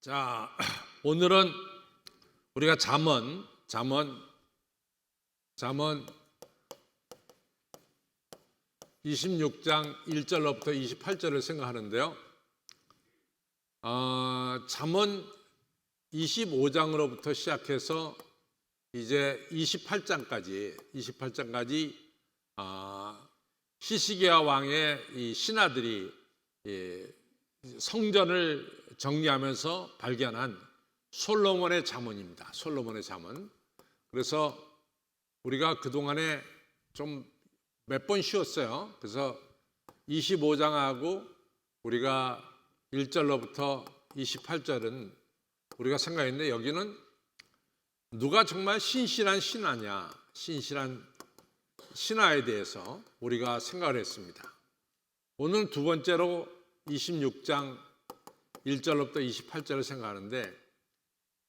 자, 오늘은 우리가 잠언 26장 1절로부터 28절을 생각하는데요. 잠언 25장으로부터 시작해서 이제 28장까지 히스기야 왕의 이 신하들이 성전을 정리하면서 발견한 솔로몬의 잠언입니다. 솔로몬의 잠언. 그래서 우리가 그동안에 좀 몇 번 쉬었어요. 그래서 25장하고 우리가 1절로부터 28절은 우리가 생각했는데, 여기는 누가 정말 신실한 신하냐, 신실한 신하에 대해서 우리가 생각을 했습니다. 오늘 두 번째로 26장 1절로부터 28절을 생각하는데,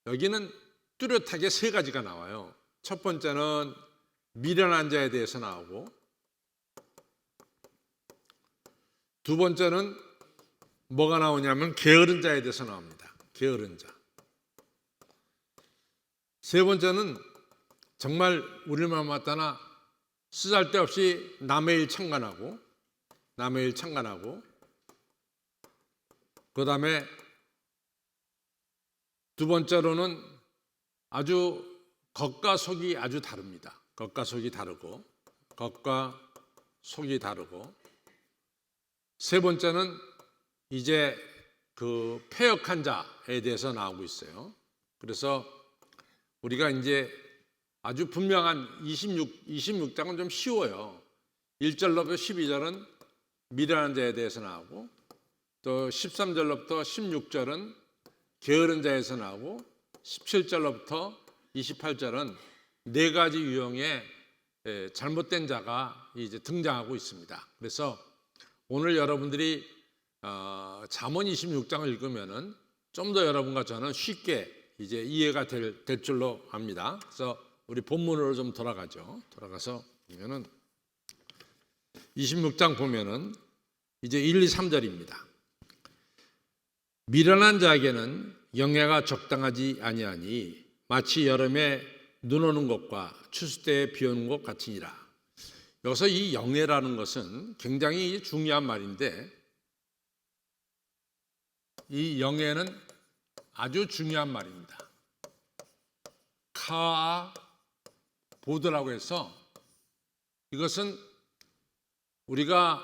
여기는 뚜렷하게 세 가지가 나와요. 첫 번째는 미련한 자에 대해서 나오고, 두 번째는 뭐가 나오냐면 게으른 자에 대해서 나옵니다. 게으른 자. 세 번째는 정말 우리만 맞다나 쓰잘데없이 남의 일 창간하고, 그 다음에 두 번째로는 아주 겉과 속이 아주 다릅니다. 겉과 속이 다르고, 세 번째는 이제 그 패역한 자에 대해서 나오고 있어요. 그래서 우리가 이제 아주 분명한 26장은 좀 쉬워요. 1절로부터 12절은 미련한 자에 대해서 나오고, 또 13절로부터 16절은 게으른 자에서 나오고, 17절로부터 28절은 네 가지 유형의 잘못된 자가 이제 등장하고 있습니다. 그래서 오늘 여러분들이 잠언 26장을 읽으면은 좀 더 여러분과 저는 쉽게 이제 이해가 될 줄로 압니다. 그래서 우리 본문으로 좀 돌아가서 보면은 26장 보면은 이제 1, 2, 3절입니다. 미련한 자에게는 영예가 적당하지 아니하니 마치 여름에 눈 오는 것과 추수 때에 비 오는 것 같으니라. 여기서 이 영예라는 것은 굉장히 중요한 말인데, 이 영예는 아주 중요한 말입니다. 카보드라고 해서, 이것은 우리가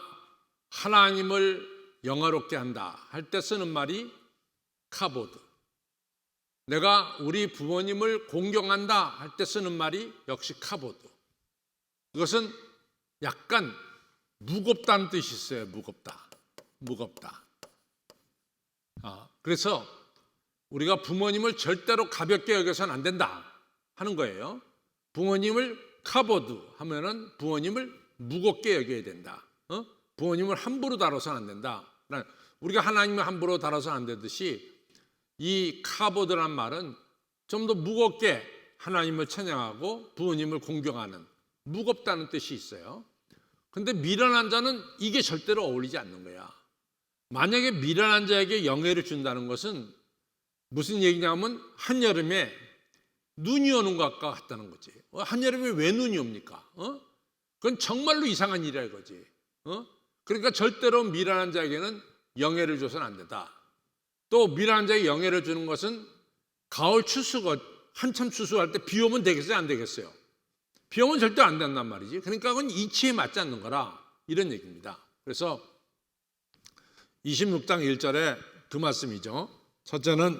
하나님을 영화롭게 한다 할 때 쓰는 말이 카보드. 내가 우리 부모님을 공경한다 할 때 쓰는 말이 역시 카보드. 이것은 약간 무겁다는 뜻이 있어요. 무겁다. 그래서 우리가 부모님을 절대로 가볍게 여겨서는 안 된다 하는 거예요. 부모님을 카보드 하면은 부모님을 무겁게 여겨야 된다. 부모님을 함부로 다뤄서는 안 된다. 우리가 하나님을 함부로 다뤄서는 안 되듯이, 이 카보드란 말은 좀 더 무겁게 하나님을 찬양하고 부모님을 공경하는, 무겁다는 뜻이 있어요. 근데 미련한 자는 이게 절대로 어울리지 않는 거야. 만약에 미련한 자에게 영예를 준다는 것은 무슨 얘기냐면, 한여름에 눈이 오는 것과 같다는 거지. 한여름에 왜 눈이 옵니까? 그건 정말로 이상한 일이야 이거지. 그러니까 절대로 미련한 자에게는 영예를 줘서는 안 된다. 또 미련한 자에게 영예를 주는 것은 가을 추수가 한참 추수할 때 비 오면 되겠어요, 안 되겠어요? 비 오면 절대 안 된단 말이지. 그러니까 그건 이치에 맞지 않는 거라, 이런 얘기입니다. 그래서 26장 1절에 그 말씀이죠. 첫째는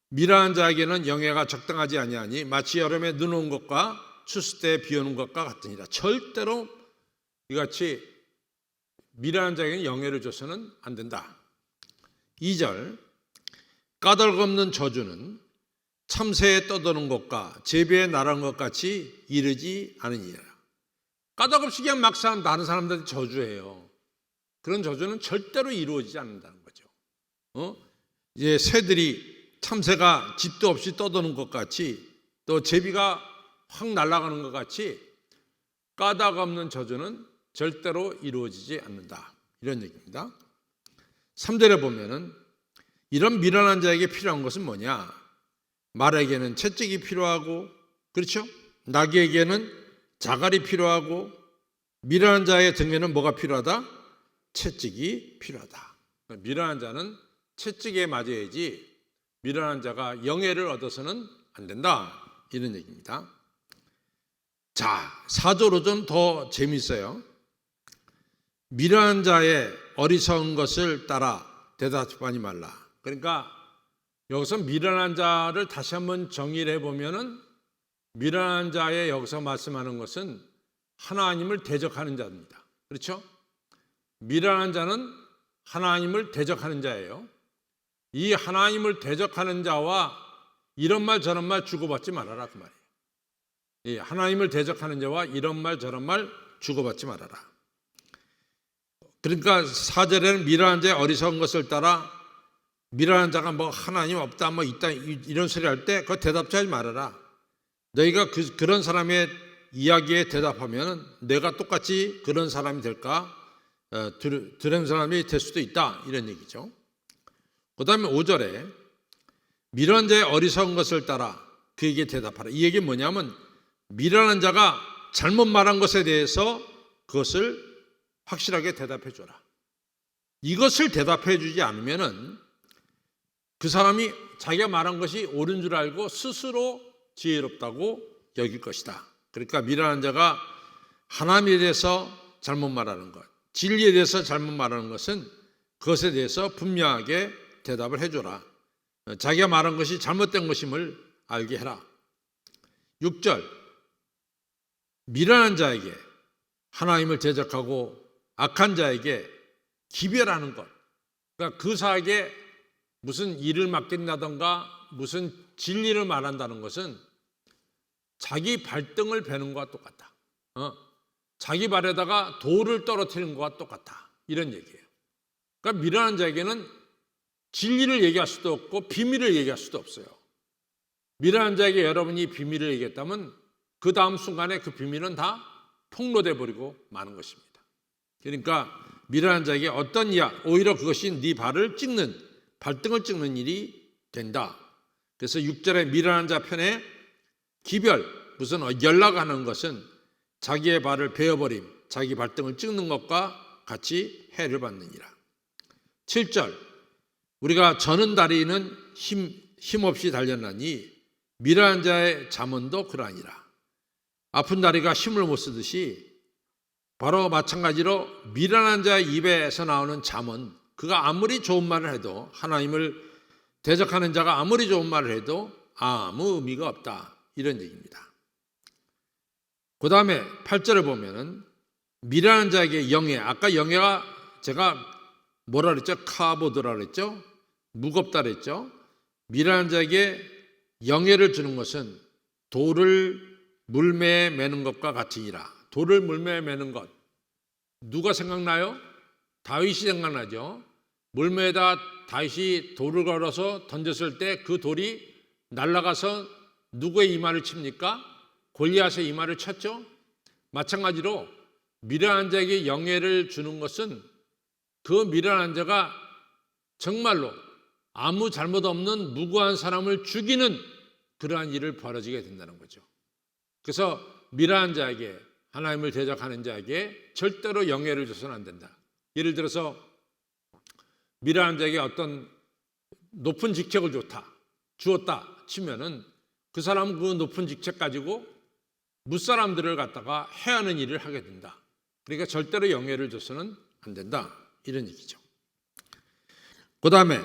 미련한 자에게는 영예가 적당하지 아니하니 마치 여름에 눈 온 것과 추수 때에 비 오는 것과 같으니라. 절대로 이같이 미련한 자에게는 영예를 줘서는 안 된다. 2절, 까닭없는 저주는 참새에 떠도는 것과 제비에 날아온 것 같이 이르지 않으니라. 까닭없이 그냥 막 다른 사람들한테 저주해요. 그런 저주는 절대로 이루어지지 않는다는 거죠. 이제 새들이, 참새가 집도 없이 떠도는 것 같이, 또 제비가 확 날아가는 것 같이 까닭없는 저주는 절대로 이루어지지 않는다, 이런 얘기입니다. 3절에 보면은 이런 미련한 자에게 필요한 것은 뭐냐? 말에게는 채찍이 필요하고, 그렇죠? 나귀에게는 자갈이 필요하고, 미련한 자의 등에는 뭐가 필요하다? 채찍이 필요하다. 미련한 자는 채찍에 맞아야지 미련한 자가 영예를 얻어서는 안 된다, 이런 얘기입니다. 자, 4조로 좀 더 재미있어요. 미련한 자의 어리석은 것을 따라 대답하지 말라. 그러니까 여기서 미련한 자를 다시 한번 정의를 해보면은, 미련한 자의 여기서 말씀하는 것은 하나님을 대적하는 자입니다. 그렇죠? 미련한 자는 하나님을 대적하는 자예요. 이 하나님을 대적하는 자와 이런 말 저런 말 주고받지 말아라, 그 말이에요. 이 하나님을 대적하는 자와 이런 말 저런 말 주고받지 말아라. 그러니까 4절에는 미련한 자의 어리석은 것을 따라, 미련한 자가 뭐 하나님 없다, 뭐 있다, 이런 소리 할 때 그거 대답하지 말아라. 너희가 그런 사람의 이야기에 대답하면 내가 똑같이 그런 사람이 될까? 들은 사람이 될 수도 있다, 이런 얘기죠. 그 다음에 5절에 미련한 자의 어리석은 것을 따라 그에게 대답하라. 이 얘기는 뭐냐면, 미련한 자가 잘못 말한 것에 대해서 그것을 확실하게 대답해 줘라. 이것을 대답해 주지 않으면은 그 사람이 자기가 말한 것이 옳은 줄 알고 스스로 지혜롭다고 여길 것이다. 그러니까 미련한 자가 하나님에 대해서 잘못 말하는 것, 진리에 대해서 잘못 말하는 것은 그것에 대해서 분명하게 대답을 해줘라. 자기가 말한 것이 잘못된 것임을 알게 해라. 6절, 미련한 자에게, 하나님을 대적하고 악한 자에게 기별하는 것. 그러니까 그 사에게 무슨 일을 맡긴다던가 무슨 진리를 말한다는 것은 자기 발등을 베는 것과 똑같다. 자기 발에다가 돌을 떨어뜨리는 것과 똑같다, 이런 얘기예요. 그러니까 미련한 자에게는 진리를 얘기할 수도 없고 비밀을 얘기할 수도 없어요. 미련한 자에게 여러분이 비밀을 얘기했다면 그 다음 순간에 그 비밀은 다 폭로돼 버리고 마는 것입니다. 그러니까 미련한 자에게 어떤 이야, 오히려 그것이 네 발등을 찍는 일이 된다. 그래서 6절에 미련한 자 편에 기별, 무슨 연락하는 것은 자기의 발을 베어버림, 자기 발등을 찍는 것과 같이 해를 받느니라. 7절, 우리가 저는 다리는 힘없이 달렸나니 미련한 자의 잠언도 그러하니라. 아픈 다리가 힘을 못 쓰듯이 바로 마찬가지로 미련한 자의 입에서 나오는 잠언, 그가 아무리 좋은 말을 해도, 하나님을 대적하는 자가 아무리 좋은 말을 해도 아무 의미가 없다, 이런 얘기입니다. 그 다음에 8절을 보면은 미련한 자에게 영예, 아까 영예가 제가 뭐라 그랬죠? 카보드라 그랬죠? 무겁다 그랬죠? 미련한 자에게 영예를 주는 것은 돌을 물매에 매는 것과 같으니라. 돌을 물매에 매는 것, 누가 생각나요? 다윗이 생각나죠. 물매에다 다윗이 돌을 걸어서 던졌을 때 그 돌이 날아가서 누구의 이마를 칩니까? 골리앗의 이마를 쳤죠. 마찬가지로 미련한 자에게 영예를 주는 것은 그 미련한 자가 정말로 아무 잘못 없는 무고한 사람을 죽이는 그러한 일을 벌어지게 된다는 거죠. 그래서 미련한 자에게, 하나님을 대적하는 자에게 절대로 영예를 줘서는 안 된다. 예를 들어서 미련한 자에게 어떤 높은 직책을 주었다 치면은 그 사람은 그 높은 직책 가지고 무사람들을 갖다가 해하는 일을 하게 된다. 그러니까 절대로 영예를 줘서는 안 된다, 이런 얘기죠. 그 다음에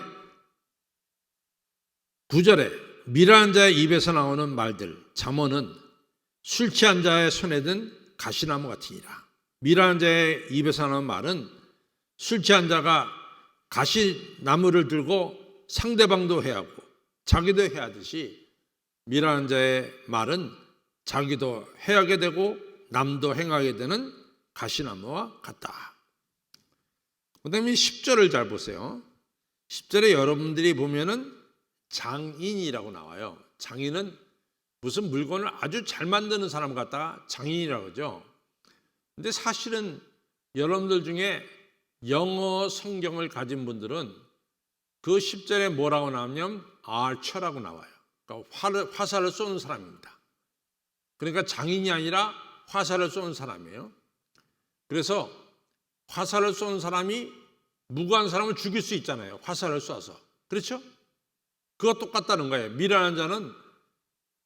9절에 미련한 자의 입에서 나오는 말들, 잠언은 술 취한 자의 손에 든 가시나무 같으니라. 미련한 자의 입에서 나오는 말은 술 취한 자가 가시나무를 들고 상대방도 해하고 자기도 해하듯이, 미련한 자의 말은 자기도 해하게 되고 남도 행하게 되는 가시나무와 같다. 그 다음에 10절을 잘 보세요. 10절에 여러분들이 보면은 장인이라고 나와요. 장인은 무슨 물건을 아주 잘 만드는 사람 갖다가 장인이라고 그러죠. 근데 사실은 여러분들 중에 영어 성경을 가진 분들은 그 10절에 뭐라고 나오냐면 archer라고 나와요. 그러니까 화살을 쏘는 사람입니다. 그러니까 장인이 아니라 화살을 쏘는 사람이에요. 그래서 화살을 쏘는 사람이 무고한 사람을 죽일 수 있잖아요. 화살을 쏴서. 그렇죠? 그거 똑같다는 거예요. 미련한 자는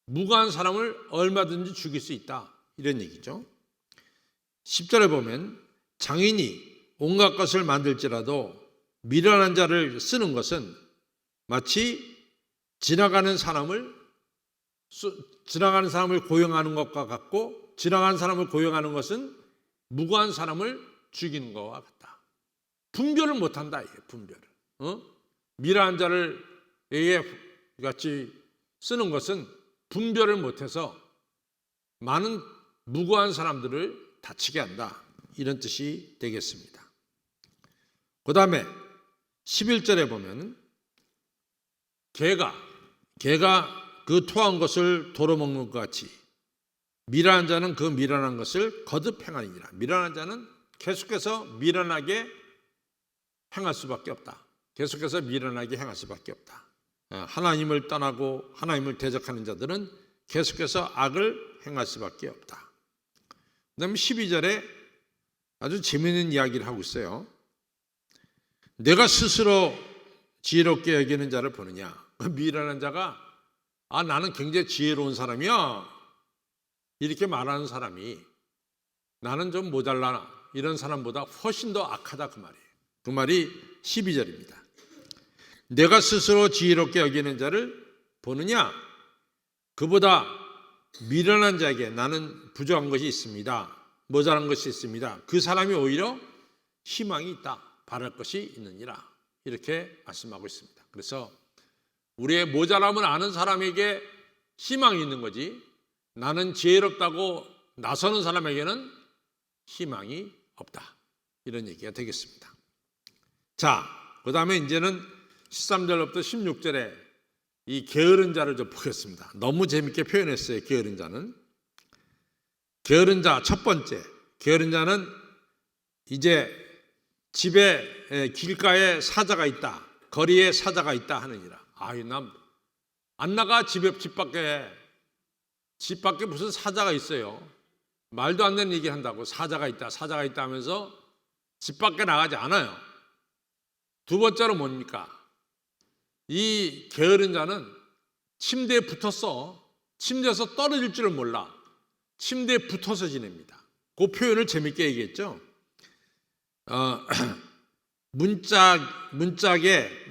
무고한 사람을 얼마든지 죽일 수 있다. 이런 얘기죠. 10절에 보면 장인이 온갖 것을 만들지라도 미련한 자를 쓰는 것은 마치 지나가는 사람을 고용하는 것과 같고, 지나가는 사람을 고용하는 것은 무고한 사람을 죽이는 것과 같다. 분별을 못한다. 분별을. 미련한 자를 같이 쓰는 것은 분별을 못해서 많은 무고한 사람들을 다치게 한다. 이런 뜻이 되겠습니다. 그 다음에 11절에 보면 개가 그 토한 것을 도로먹는 것 같이 미련한 자는 그 미련한 것을 거듭 행하니라. 미련한 자는 계속해서 미련하게 행할 수밖에 없다. 계속해서 미련하게 행할 수밖에 없다. 하나님을 떠나고 하나님을 대적하는 자들은 계속해서 악을 행할 수밖에 없다. 그 다음에 12절에 아주 재미있는 이야기를 하고 있어요. 내가 스스로 지혜롭게 여기는 자를 보느냐. 미련한 자가 나는 굉장히 지혜로운 사람이야, 이렇게 말하는 사람이 나는 좀 모자라나 이런 사람보다 훨씬 더 악하다, 그 말이에요. 그 말이 12절입니다. 내가 스스로 지혜롭게 여기는 자를 보느냐. 그보다 미련한 자에게 나는 부족한 것이 있습니다, 모자란 것이 있습니다. 그 사람이 오히려 희망이 있다, 바랄 것이 있느니라. 이렇게 말씀하고 있습니다. 그래서 우리의 모자람을 아는 사람에게 희망이 있는 거지, 나는 지혜롭다고 나서는 사람에게는 희망이 없다. 이런 얘기가 되겠습니다. 자, 그 다음에 이제는 13절부터 16절에 이 게으른 자를 좀 보겠습니다. 너무 재밌게 표현했어요. 게으른 자는. 게으른 자 첫 번째, 게으른 자는 이제 집에 길가에 사자가 있다, 거리에 사자가 있다 하느니라. 남 안 나가. 집 밖에 무슨 사자가 있어요. 말도 안 되는 얘기 한다고 사자가 있다 하면서 집 밖에 나가지 않아요. 두 번째로 뭡니까? 이 게으른 자는 침대에 붙었어. 침대에서 떨어질 줄을 몰라. 침대에 붙어서 지냅니다. 그 표현을 재밌게 얘기했죠.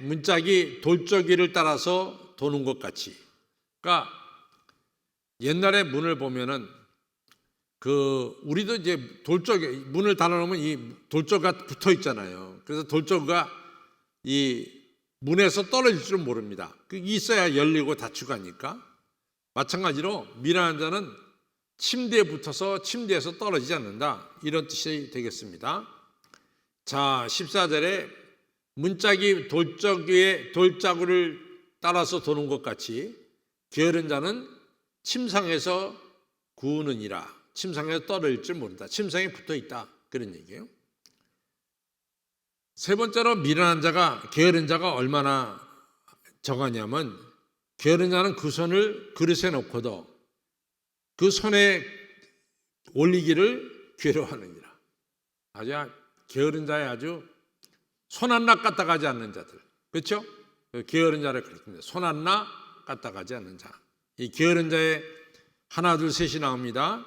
문짝이 돌적이를 따라서 도는 것 같이. 그러니까 옛날에 문을 보면은 우리도 이제 문을 닫아놓으면 이 돌적가 붙어 있잖아요. 그래서 돌적가 이 문에서 떨어질 줄은 모릅니다. 그게 있어야 열리고 닫히고 하니까. 마찬가지로 미련한 자는 침대에 붙어서 침대에서 떨어지지 않는다. 이런 뜻이 되겠습니다. 자, 14절에 문짝이 돌적 위에 돌자구를 따라서 도는 것 같이 게으른 자는 침상에서 구우느니라. 침상에서 떨어질 줄 모른다. 침상에 붙어 있다. 그런 얘기예요. 세 번째로 미련한 자가, 게으른 자가 얼마나 정하냐면, 게으른 자는 그 손을 그릇에 놓고도 그 손에 올리기를 괴로워하느니라. 아주 게으른 자의 아주 손 하나 까딱하지 않는 자들. 그렇죠? 게으른 자를 그렇습니다. 손 하나 까딱하지 않는 자. 이 게으른 자의 하나 둘 셋이 나옵니다.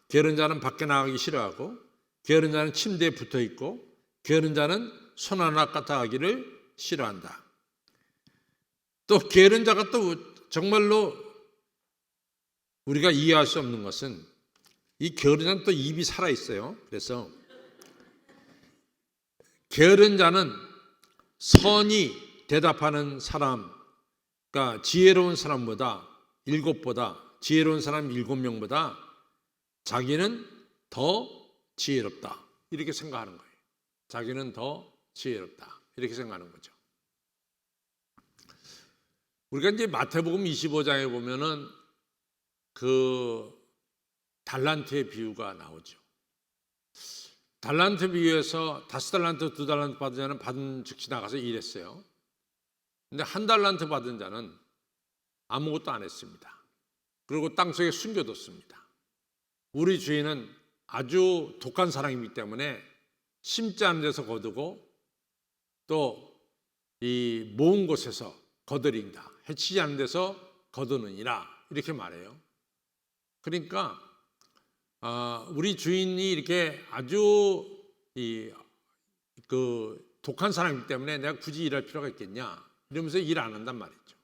게으른 자는 밖에 나가기 싫어하고, 게으른 자는 침대에 붙어 있고, 게으른 자는 손 하나 까딱하기를 싫어한다. 또 게으른 자가 또 정말로 우리가 이해할 수 없는 것은, 이 게으른 자는 또 입이 살아 있어요. 그래서 게으른 자는 선이 대답하는 사람, 그러니까 지혜로운 사람보다, 지혜로운 사람 7명보다 자기는 더 지혜롭다, 이렇게 생각하는 거예요. 자기는 더 지혜롭다, 이렇게 생각하는 거죠. 우리가 이제 마태복음 25장에 보면은 그 달란트의 비유가 나오죠. 달란트 비유에서 5달란트, 2달란트 받은 자는 받은 즉시 나가서 일했어요. 근데 한 달란트 받은 자는 아무것도 안 했습니다. 그리고 땅속에 숨겨뒀습니다. 우리 주인은 아주 독한 사람이기 때문에 심지 않은 데서 거두고 또 이 모은 곳에서 거두린다. 해치지 않은 데서 거두느니라 이렇게 말해요. 그러니까 우리 주인이 이렇게 아주 독한 사람이기 때문에 내가 굳이 일할 필요가 있겠냐 이러면서 일 안 한단 말이죠.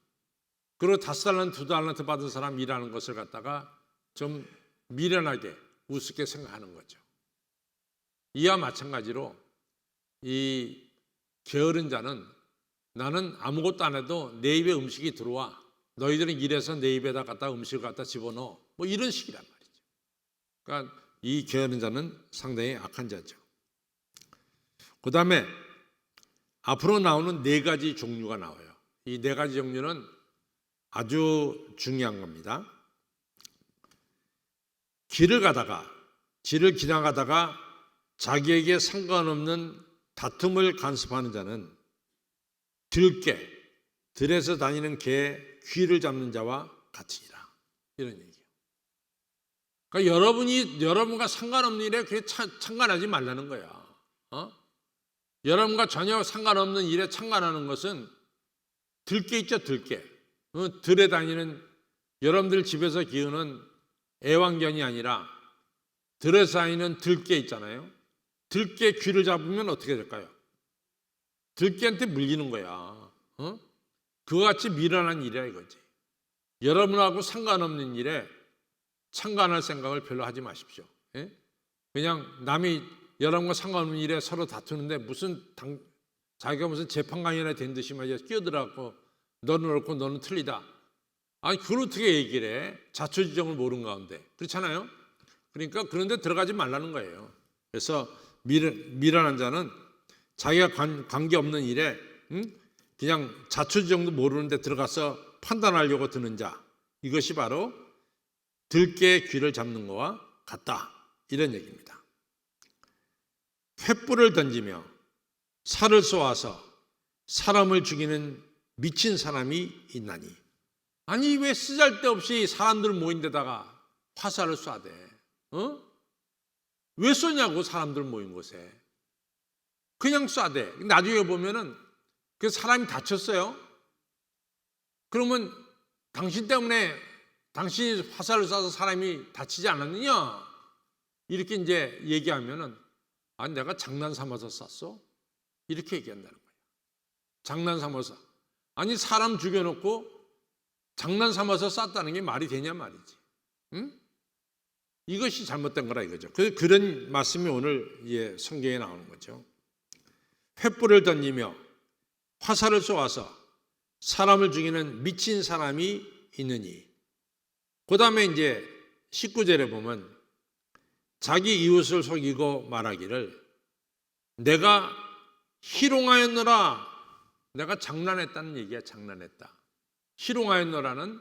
그리고 5달란트, 2달란트 받은 사람 일하는 것을 갖다가 좀 미련하게 우습게 생각하는 거죠. 이와 마찬가지로 이 게으른 자는 나는 아무것도 안 해도 내 입에 음식이 들어와. 너희들은 일해서 내 입에다 갖다 음식을 갖다 집어넣어. 뭐 이런 식이란 말이죠. 그러니까 이 게으른 자는 상당히 악한 자죠. 그 다음에 앞으로 나오는 4가지 종류가 나와요. 이 4가지 종류는 아주 중요한 겁니다. 길을 지나가다가 자기에게 상관없는 다툼을 간섭하는 자는 들에서 다니는 개 귀를 잡는 자와 같으니라. 이런 얘기예요. 그러니까 여러분과 상관없는 일에 그게 참관하지 말라는 거야. 여러분과 전혀 상관없는 일에 참관하는 것은 들깨 있죠, 들깨. 들에 다니는 여러분들 집에서 기우는 애완견이 아니라 들에서 다니는 들깨 있잖아요. 들깨 귀를 잡으면 어떻게 될까요? 들깨한테 물리는 거야. 그와 같이 미련한 일이야 이거지. 여러분하고 상관없는 일에 참관할 생각을 별로 하지 마십시오. 그냥 남이 여러분과 상관없는 일에 서로 다투는데 자기가 무슨 재판관이나 된 듯이 말이야 끼어들어갖고 너는 옳고 너는 틀리다. 아니 그걸 어떻게 얘기를 해? 자초지종을 모르는 가운데. 그렇잖아요. 그러니까 그런데 들어가지 말라는 거예요. 그래서 미련한 자는 자기가 관계없는 일에 그냥 자초지종도 모르는데 들어가서 판단하려고 드는 자, 이것이 바로 들깨의 귀를 잡는 것과 같다 이런 얘기입니다. 횃불을 던지며 살을 쏘아서 사람을 죽이는 미친 사람이 있나니. 아니 왜 쓰잘데없이 사람들 모인 데다가 화살을 쏴대? 왜 쏘냐고 사람들 모인 곳에. 그냥 쏴대. 나중에 보면은 그 사람이 다쳤어요. 그러면 당신 때문에 당신이 화살을 쏴서 사람이 다치지 않았느냐? 이렇게 이제 얘기하면은 아니 내가 장난 삼아서 쐈어? 이렇게 얘기한다는 거예요. 장난 삼아서. 아니 사람 죽여놓고 장난 삼아서 쐈다는 게 말이 되냐 말이지. 응? 이것이 잘못된 거라 이거죠. 그런 말씀이 오늘 성경에 나오는 거죠. 횃불을 던지며 화살을 쏘아서 사람을 죽이는 미친 사람이 있느니. 그 다음에 이제 19절에 보면 자기 이웃을 속이고 말하기를 내가 희롱하였노라. 내가 장난했다는 얘기야. 장난했다. 희롱하였노라는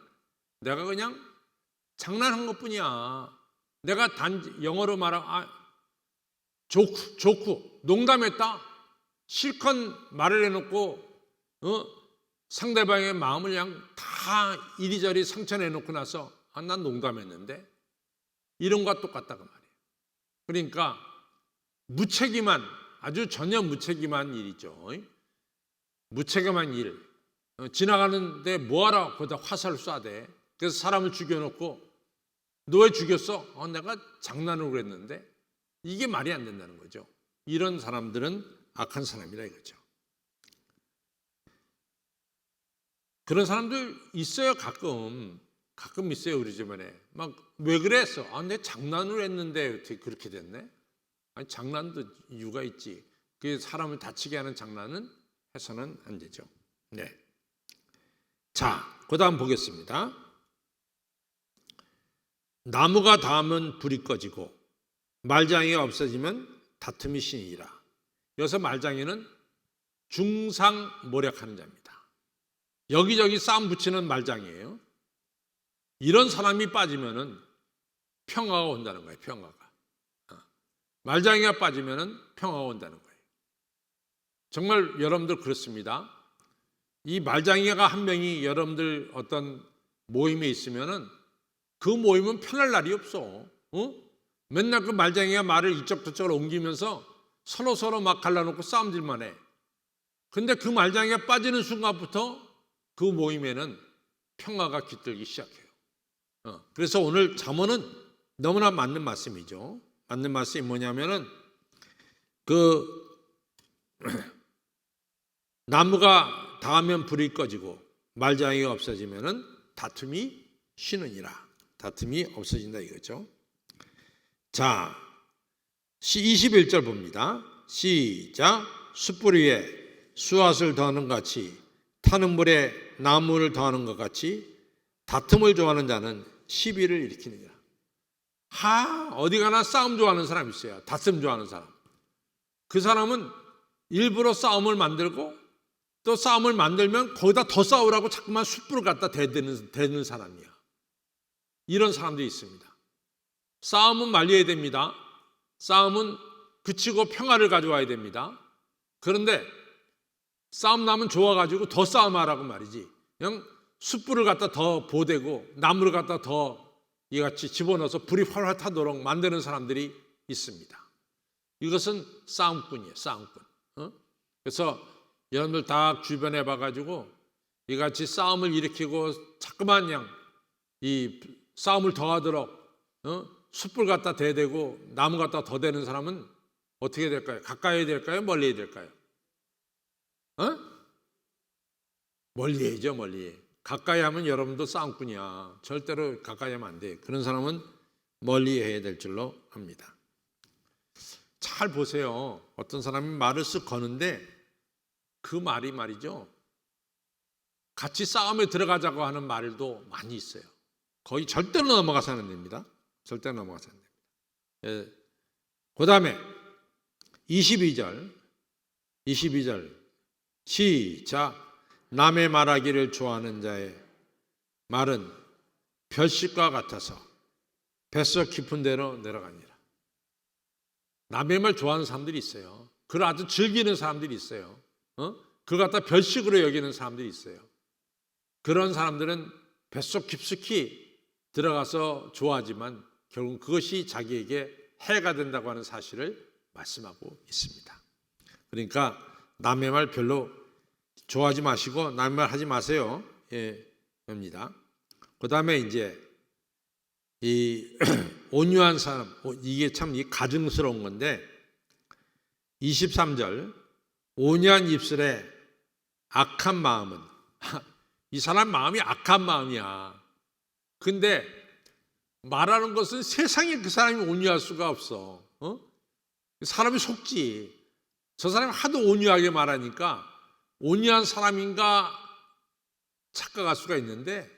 내가 그냥 장난한 것뿐이야. 내가 영어로 말하면 조크 농담했다. 실컷 말을 해놓고 상대방의 마음을 그냥 다 이리저리 상처내놓고 나서 난 농담했는데 이런 것과 똑같다 그 말이에요. 그러니까 무책임한 아주 전혀 무책임한 일이죠. 무책임한 일. 지나가는데 뭐하라 거기다 화살을 쏴대. 그래서 사람을 죽여놓고 너 왜 죽였어? 내가 장난으로 그랬는데. 이게 말이 안 된다는 거죠. 이런 사람들은 악한 사람이라 이거죠. 그런 사람들 있어요. 가끔 있어요. 우리 주변에 막 왜 그랬어? 내 장난으로 했는데 어떻게 그렇게 됐네? 아니 장난도 이유가 있지. 그 사람을 다치게 하는 장난은 해서는 안 되죠. 네. 자, 그다음 보겠습니다. 나무가 닿으면 불이 꺼지고 말장이가 없어지면 다툼이 신이라. 여기서 말장이는 중상모략하는 자입니다. 여기저기 싸움 붙이는 말장이에요. 이런 사람이 빠지면은 평화가 온다는 거예요. 평화가. 말장이가 빠지면은 평화가 온다는 거예요. 정말 여러분들 그렇습니다. 이 말장이가 한 명이 여러분들 어떤 모임에 있으면은 그 모임은 편할 날이 없어. 맨날 그 말장이가 말을 이쪽 저쪽으로 옮기면서 서로 막 갈라놓고 싸움질만 해. 근데 그 말장이가 빠지는 순간부터 그 모임에는 평화가 깃들기 시작해요. 그래서 오늘 잠언은 너무나 맞는 말씀이죠. 맞는 말씀이 뭐냐면은 그 나무가 닿으면 불이 꺼지고 말장이가 없어지면은 다툼이 쉬느니라. 다툼이 없어진다 이거죠. 자, 21절 봅니다. 시작. 숯불 위에 수앗을 더하는 것 같이 타는 물에 나무를 더하는 것 같이 다툼을 좋아하는 자는 시비를 일으키느니라. 어디 가나 싸움 좋아하는 사람 있어요. 다툼 좋아하는 사람. 그 사람은 일부러 싸움을 만들고 또 싸움을 만들면 거기다 더 싸우라고 자꾸만 숯불을 갖다 대드는 사람이야. 이런 사람들이 있습니다. 싸움은 말려야 됩니다. 싸움은 그치고 평화를 가져와야 됩니다. 그런데 싸움 나면 좋아가지고 더 싸움하라고 말이지. 그냥 숯불을 갖다 더 보대고 나무를 갖다 더 이같이 집어넣어서 불이 활활 타도록 만드는 사람들이 있습니다. 이것은 싸움꾼이에요. 싸움꾼. 그래서 여러분들 다 주변에 봐가지고 이같이 싸움을 일으키고 자꾸만 그냥 이 싸움을 더하도록 숯불 갖다 대대고 나무 갖다 더 대는 사람은 어떻게 될까요? 가까이 해야 될까요? 멀리 해야 될까요? 멀리 해야죠. 멀리. 가까이 하면 여러분도 싸움꾼이야. 절대로 가까이 하면 안 돼. 그런 사람은 멀리 해야 될 줄로 압니다. 잘 보세요. 어떤 사람이 말을 쓱 거는데 그 말이 말이죠. 같이 싸움에 들어가자고 하는 말도 많이 있어요. 거의 절대로 넘어가서는 안 됩니다. 절대로 넘어가서는 안 됩니다. 그 다음에 22절 시작. 남의 말하기를 좋아하는 자의 말은 별식과 같아서 뱃속 깊은 데로 내려가니라. 남의 말 좋아하는 사람들이 있어요. 그걸 아주 즐기는 사람들이 있어요. 그걸 갖다 별식으로 여기는 사람들이 있어요. 그런 사람들은 뱃속 깊숙이 들어가서 좋아하지만 결국 그것이 자기에게 해가 된다고 하는 사실을 말씀하고 있습니다. 그러니까 남의 말 별로 좋아하지 마시고 남의 말 하지 마세요. 입니다. 그 다음에 이제 이 온유한 사람, 이게 참 가증스러운 건데 23절 온유한 입술에 악한 마음은 이 사람 마음이 악한 마음이야. 근데 말하는 것은 세상에 그 사람이 온유할 수가 없어. 사람이 속지. 저 사람이 하도 온유하게 말하니까 온유한 사람인가 착각할 수가 있는데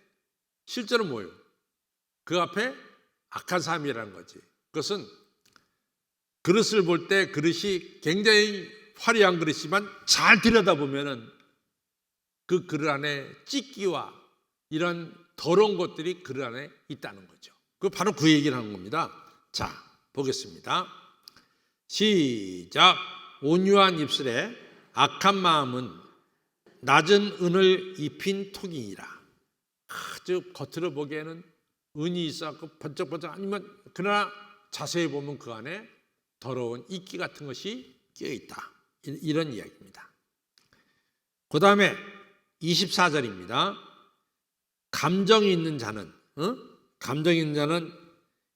실제로 뭐예요? 그 앞에 악한 사람이라는 거지. 그것은 그릇을 볼 때 그릇이 굉장히 화려한 그릇이지만 잘 들여다보면은 그 그릇 안에 찢기와 이런 더러운 것들이 그릇 안에 있다는 거죠. 바로 그 얘기를 하는 겁니다. 자, 보겠습니다. 시작. 온유한 입술에 악한 마음은 낮은 은을 입힌 톡이니라. 아주 겉으로 보기에는 은이 있어서 번쩍번쩍 아니면 그러나 자세히 보면 그 안에 더러운 이끼 같은 것이 끼어있다. 이런 이야기입니다. 그 다음에 24절입니다. 감정이 있는 자는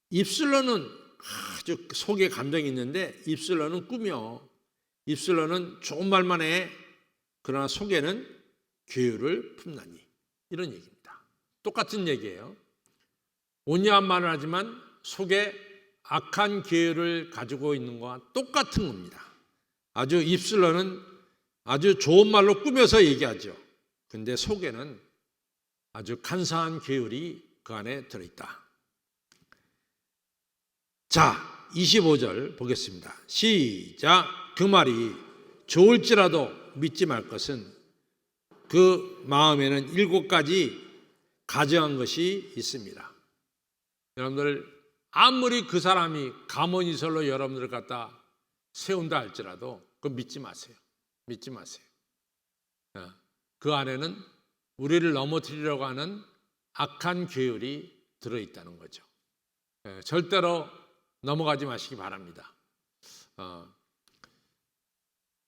입술로는 아주 속에 감정이 있는데 입술로는 꾸며 입술로는 좋은 말만 해. 그러나 속에는 괴유를 품나니. 이런 얘기입니다. 똑같은 얘기예요. 온유한 말을 하지만 속에 악한 괴유를 가지고 있는 것과 똑같은 겁니다. 아주 입술로는 아주 좋은 말로 꾸며서 얘기하죠. 근데 속에는 아주 간사한 괴율이 그 안에 들어있다. 자, 25절 보겠습니다. 시작. 그 말이 좋을지라도 믿지 말 것은 그 마음에는 7가지 가증한 것이 있습니다. 여러분들 아무리 그 사람이 가문이설로 여러분들을 갖다 세운다 할지라도 그건 믿지 마세요. 믿지 마세요. 그 안에는 우리를 넘어뜨리려고 하는 악한 계율이 들어있다는 거죠. 절대로 넘어가지 마시기 바랍니다.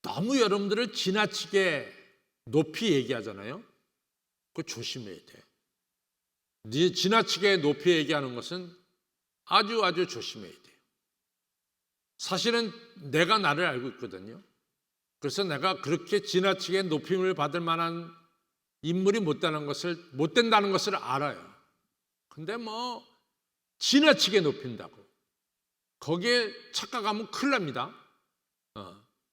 너무 여러분들을 지나치게 높이 얘기하잖아요. 그거 조심해야 돼. 지나치게 높이 얘기하는 것은 아주 조심해야 돼요. 사실은 내가 나를 알고 있거든요. 그래서 내가 그렇게 지나치게 높임을 받을 만한 인물이 못 된다는 것을 알아요. 근데 뭐 지나치게 높인다고 거기에 착각하면 큰일 납니다.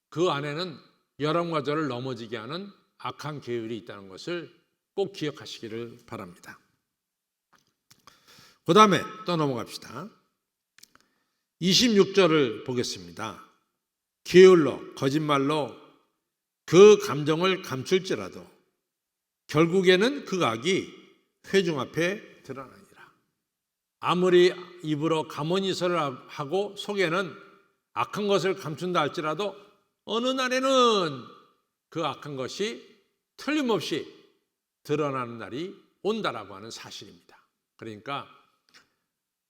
그 안에는 여러분과 저를 넘어지게 하는 악한 계율이 있다는 것을 꼭 기억하시기를 바랍니다. 그 다음에 또 넘어갑시다. 26절을 보겠습니다. 게을러 거짓말로 그 감정을 감출지라도 결국에는 그 악이 회중 앞에 드러나니라. 아무리 입으로 가문이설을 하고 속에는 악한 것을 감춘다 할지라도 어느 날에는 그 악한 것이 틀림없이 드러나는 날이 온다라고 하는 사실입니다. 그러니까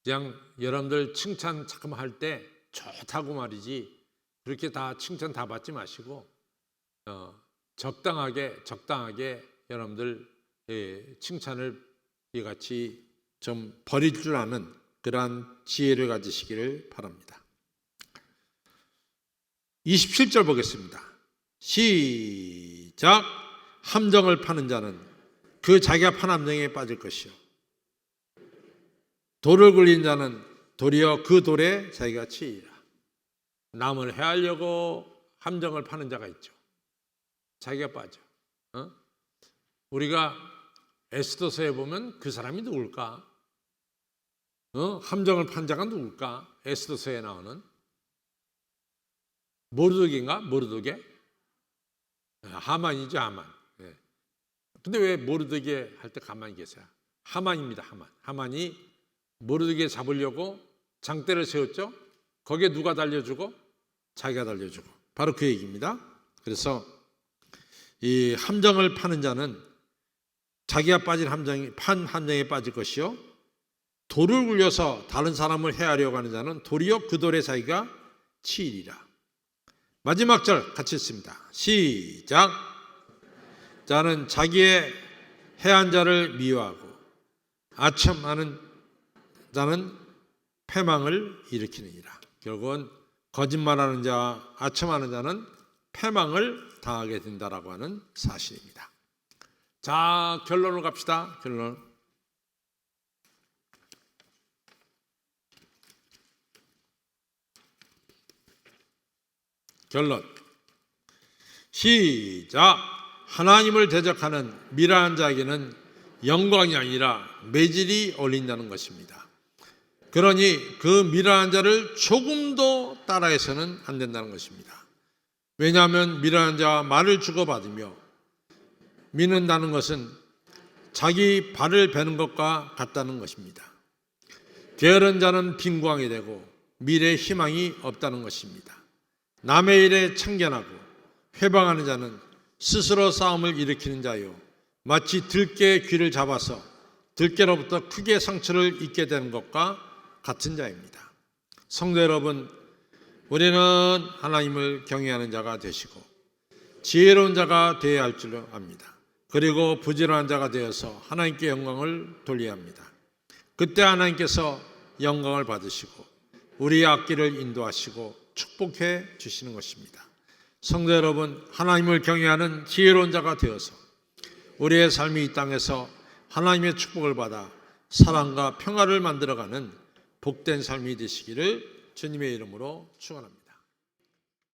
그냥 여러분들 칭찬 잠깐 할 때 좋다고 말이지 그렇게 다 칭찬 다 받지 마시고 적당하게 여러분들 칭찬을 이같이 좀 버릴 줄 아는 그러한 지혜를 가지시기를 바랍니다. 27절 보겠습니다. 시작. 함정을 파는 자는 그 자기가 판 함정에 빠질 것이요 돌을 굴린 자는 도리어 그 돌에 자기가 치이라. 남을 해하려고 함정을 파는 자가 있죠. 자기가 빠져. 우리가 에스더서에 보면 그 사람이 누굴까? 함정을 판 자가 누굴까? 에스더서에 나오는 모르드게인가? 모르드게? 하만이죠, 하만. 근데 왜 모르드게 할 때 가만히 계세요? 하만입니다, 하만. 하만이 모르드게 잡으려고 장대를 세웠죠? 거기에 누가 달려주고? 자기가 달려주고. 바로 그 얘기입니다. 그래서 이 함정을 파는 자는 자기가 판 함정에 빠질 것이요 돌을 굴려서 다른 사람을 해하려고 하는 자는 도리어 그 돌에 자기가 치이리라. 마지막 절 같이 읽습니다. 시작. 자는 자기의 해한 자를 미워하고 아첨하는 자는 패망을 일으키느니라. 결국은 거짓말하는 자와 아첨하는 자는 패망을 당하게 된다라고 하는 사실입니다. 자, 결론을 갑시다. 결론. 시작. 하나님을 대적하는 미련한 자에게는 영광이 아니라 매질이 어울린다는 것입니다. 그러니 그 미련한 자를 조금도 따라해서는 안 된다는 것입니다. 왜냐하면 미련한 자와 말을 주고받으며 미는다는 것은 자기 발을 베는 것과 같다는 것입니다. 게으른 자는 빈궁하게 되고 미래의 희망이 없다는 것입니다. 남의 일에 참견하고 회방하는 자는 스스로 싸움을 일으키는 자요 마치 들깨의 귀를 잡아서 들깨로부터 크게 상처를 입게 되는 것과 같은 자입니다. 성도 여러분, 우리는 하나님을 경외하는 자가 되시고 지혜로운 자가 되어야 할 줄 압니다. 그리고 부지런한 자가 되어서 하나님께 영광을 돌려야 합니다. 그때 하나님께서 영광을 받으시고 우리의 앞길을 인도하시고 축복해 주시는 것입니다. 성도 여러분, 하나님을 경외하는 지혜로운 자가 되어서 우리의 삶이 이 땅에서 하나님의 축복을 받아 사랑과 평화를 만들어가는 복된 삶이 되시기를 주님의 이름으로 축원합니다.